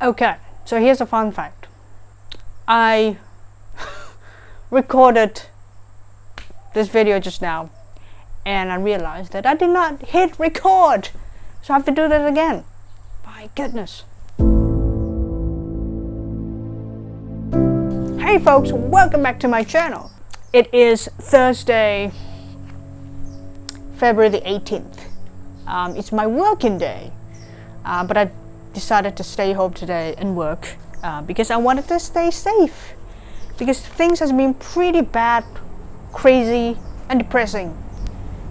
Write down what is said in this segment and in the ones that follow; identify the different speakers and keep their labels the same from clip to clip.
Speaker 1: Okay, so here's a fun fact. I recorded this video just now and I realized that I did not hit record, so I have to do that again. My goodness. Hey folks, welcome back to my channel. It is Thursday, February the 18th. It's my working day, but I decided to stay home today and work because I wanted to stay safe, because things has been pretty bad, crazy and depressing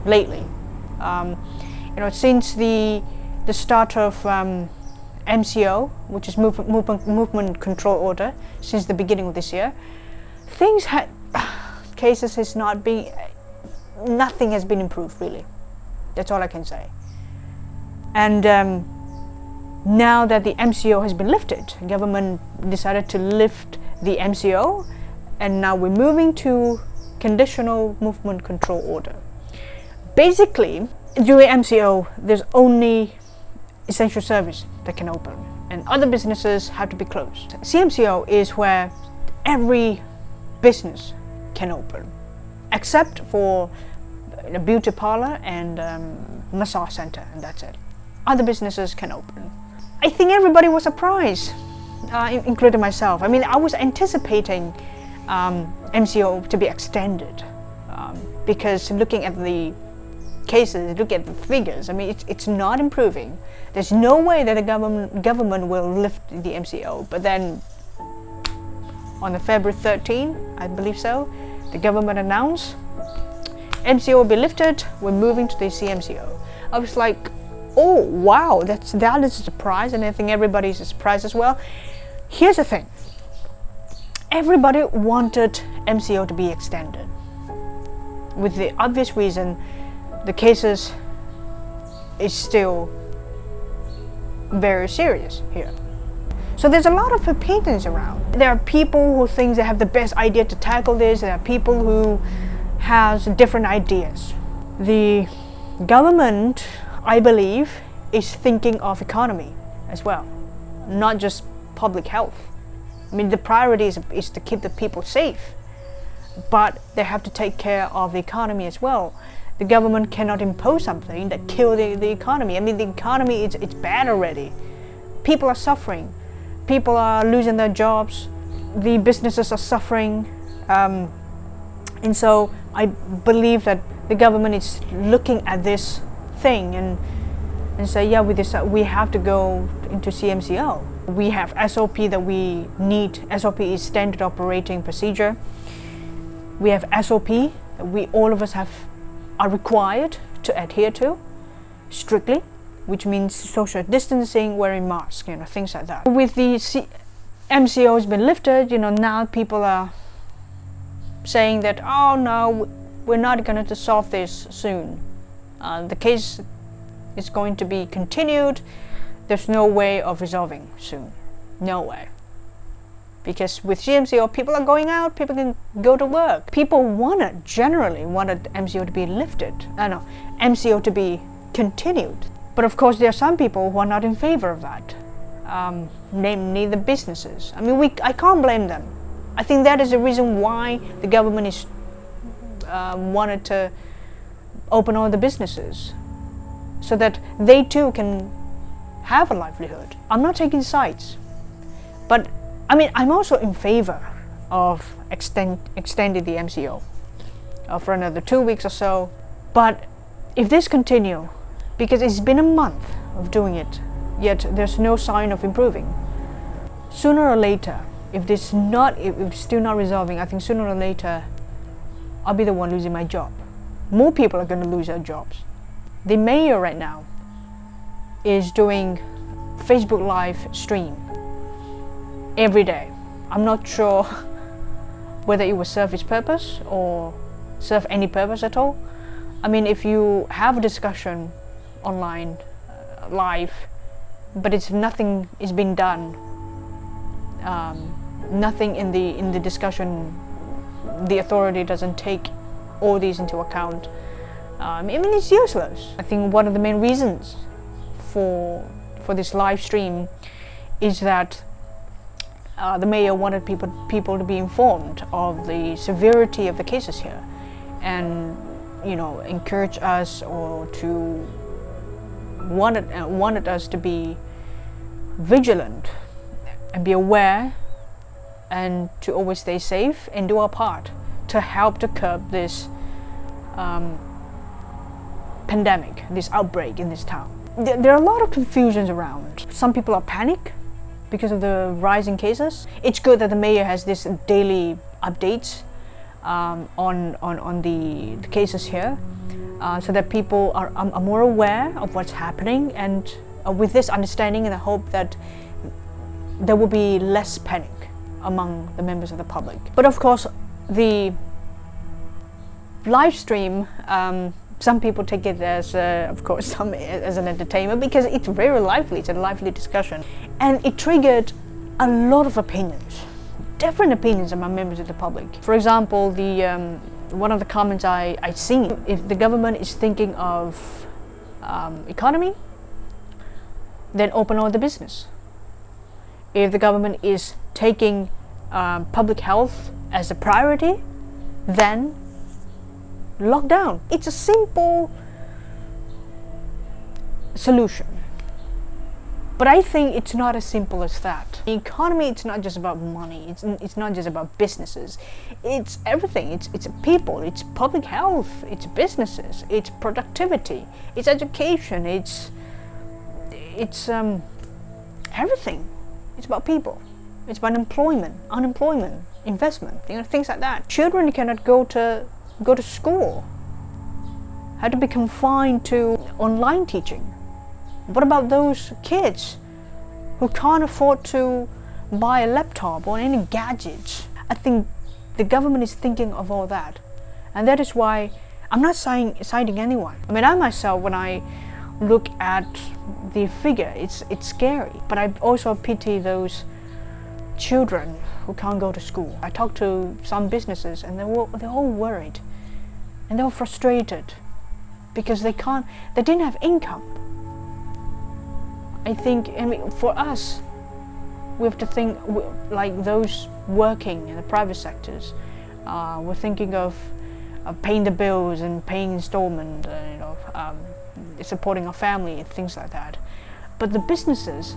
Speaker 1: lately. Since the start of MCO, which is movement control order, since the beginning of this year, cases has not been, nothing has been improved really. That's all I can say. And now that the MCO has been lifted, the government decided to lift the MCO, and now we're moving to conditional movement control order. Basically, during MCO, there's only essential service that can open, and other businesses have to be closed. CMCO is where every business can open, except for a beauty parlor and massage center, and that's it. Other businesses can open. I think everybody was surprised, including myself. I mean, I was anticipating MCO to be extended because looking at the cases, look at the figures, I mean, it's not improving. There's no way that the government will lift the MCO. But then on the February 13th, I believe so, the government announced MCO will be lifted, we're moving to the CMCO. I was like, oh wow, that is a surprise, and I think everybody's surprised as well. Here's the thing. Everybody wanted MCO to be extended, with the obvious reason the cases is still very serious here. So there's a lot of opinions around. There are people who think they have the best idea to tackle this. There are people who has different ideas. The government, I believe, is thinking of economy as well, not just public health. I mean, the priority is to keep the people safe, but they have to take care of the economy as well. The government cannot impose something that kills the economy. I mean, the economy, it's bad already. People are suffering. People are losing their jobs. The businesses are suffering. And so I believe that the government is looking at this thing and say, yeah, we have to go into CMCO. We have SOP that we need. SOP is standard operating procedure. We have SOP that all of us are required to adhere to strictly, which means social distancing, wearing masks, things like that. With the MCO has been lifted, now people are saying that, oh no, we're not going to solve this soon. The case is going to be continued. There's no way of resolving soon. No way. Because with CMCO, people are going out, people can go to work. People generally wanted MCO to be lifted. MCO to be continued. But of course, there are some people who are not in favor of that, namely the businesses. I mean, I can't blame them. I think that is the reason why the government is wanted to open all the businesses, so that they too can have a livelihood. I'm not taking sides, but I mean, I'm also in favor of extending the MCO for another 2 weeks or so. But if this continue, because it's been a month of doing it, yet there's no sign of improving, sooner or later, if it's still not resolving, I think sooner or later I'll be the one losing my job. More people are going to lose their jobs. The mayor right now is doing Facebook live stream every day. I'm not sure whether it will serve its purpose or serve any purpose at all. I mean, if you have a discussion online, live, but nothing is being done, nothing in the discussion, the authority doesn't take all these into account, I mean, it's useless. I think one of the main reasons for this live stream is that the mayor wanted people to be informed of the severity of the cases here, and encourage us, or to wanted us to be vigilant and be aware, and to always stay safe and do our part to help to curb this pandemic, this outbreak in this town. There are a lot of confusions around. Some people are panicked because of the rising cases. It's good that the mayor has this daily updates on the cases here, so that people are more aware of what's happening, and with this understanding and the hope that there will be less panic among the members of the public. But of course, the live stream, some people take it as, of course, some as an entertainment, because it's very lively. It's a lively discussion, and it triggered a lot of opinions, different opinions among members of the public. For example, one of the comments I seen: if the government is thinking of economy, then open all the business. If the government is taking public health as a priority, then lockdown. It's a simple solution. But I think it's not as simple as that. The economy, it's not just about money. It's not just about businesses. It's everything. It's people. It's public health. It's businesses. It's productivity. It's education. It's everything. It's about people. It's about employment, unemployment, investment, things like that. Children cannot go to school, had to be confined to online teaching. What about those kids who can't afford to buy a laptop or any gadgets? I think the government is thinking of all that, and that is why I'm not citing anyone. I mean, I myself, when I look at the figure, it's scary, but I also pity those children who can't go to school. I talked to some businesses, and they're all worried, and they're frustrated because they didn't have income. I think, for us, we have to think like those working in the private sectors. We're thinking of paying the bills and paying installment, supporting our family and things like that. But the businesses,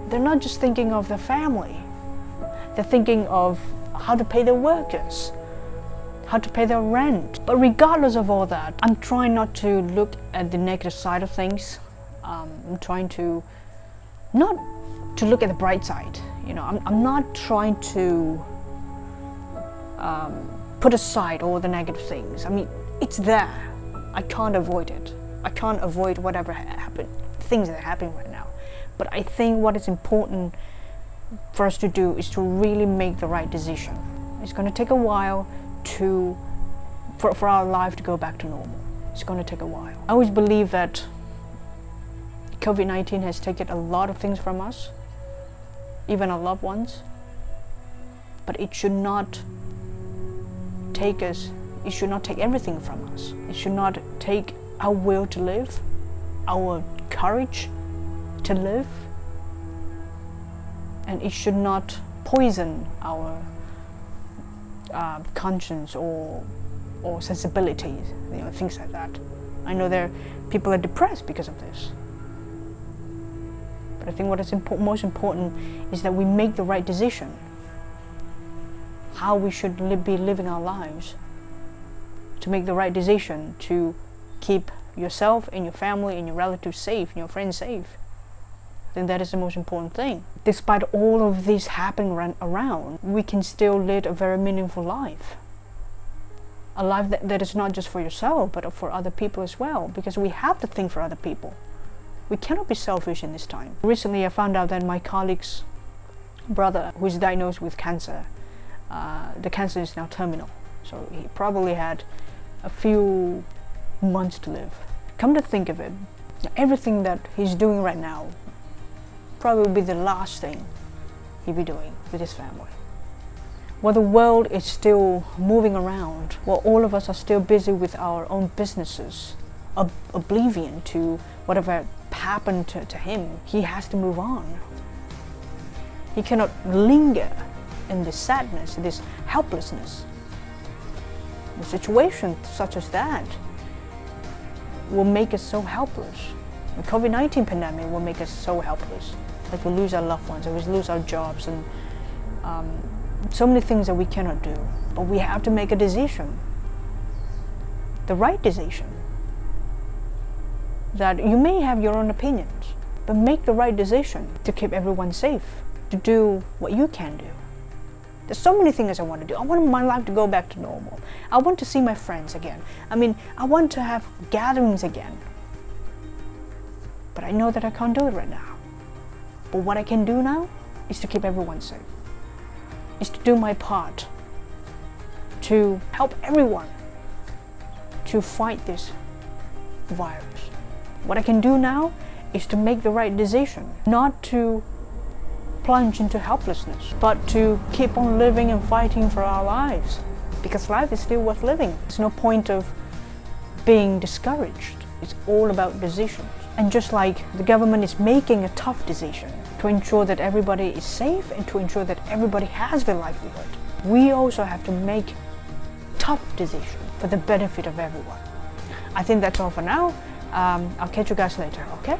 Speaker 1: they're not just thinking of their family. They're thinking of how to pay their workers, how to pay their rent. But regardless of all that, I'm trying not to look at the negative side of things. I'm trying to not to look at the bright side. I'm not trying to put aside all the negative things. I mean, it's there. I can't avoid it. I can't avoid whatever things that are happening right now. But I think what is important for us to do is to really make the right decision. It's going to take a while for our life to go back to normal. It's going to take a while. I always believe that COVID-19 has taken a lot of things from us, even our loved ones. But it should not take everything from us. It should not take our will to live, our courage to live, and it should not poison our conscience or sensibilities, things like that. I know people are depressed because of this. But I think what is most important is that we make the right decision, how we should be living our lives, to make the right decision to keep yourself and your family and your relatives safe and your friends safe. I think that is the most important thing. Despite all of this happening around, we can still lead a very meaningful life. A life that is not just for yourself, but for other people as well, because we have to think for other people. We cannot be selfish in this time. Recently, I found out that my colleague's brother, who is diagnosed with cancer, the cancer is now terminal. So he probably had a few months to live. Come to think of it, everything that he's doing right now probably will be the last thing he'll be doing with his family. While the world is still moving around, while all of us are still busy with our own businesses, oblivion to whatever happened to him, he has to move on. He cannot linger in this sadness, this helplessness. A situation such as that will make us so helpless. The COVID-19 pandemic will make us so helpless. Like we lose our loved ones, or we lose our jobs, and so many things that we cannot do. But we have to make a decision, the right decision. That you may have your own opinions, but make the right decision to keep everyone safe, to do what you can do. There's so many things I want to do. I want my life to go back to normal. I want to see my friends again. I want to have gatherings again. But I know that I can't do it right now. But what I can do now is to keep everyone safe. Is to do my part to help everyone to fight this virus. What I can do now is to make the right decision, not to plunge into helplessness, but to keep on living and fighting for our lives, because life is still worth living. There's no point of being discouraged. It's all about decisions. And just like the government is making a tough decision to ensure that everybody is safe and to ensure that everybody has their livelihood, we also have to make tough decisions for the benefit of everyone. I think that's all for now. I'll catch you guys later, okay?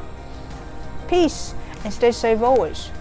Speaker 1: Peace and stay safe always.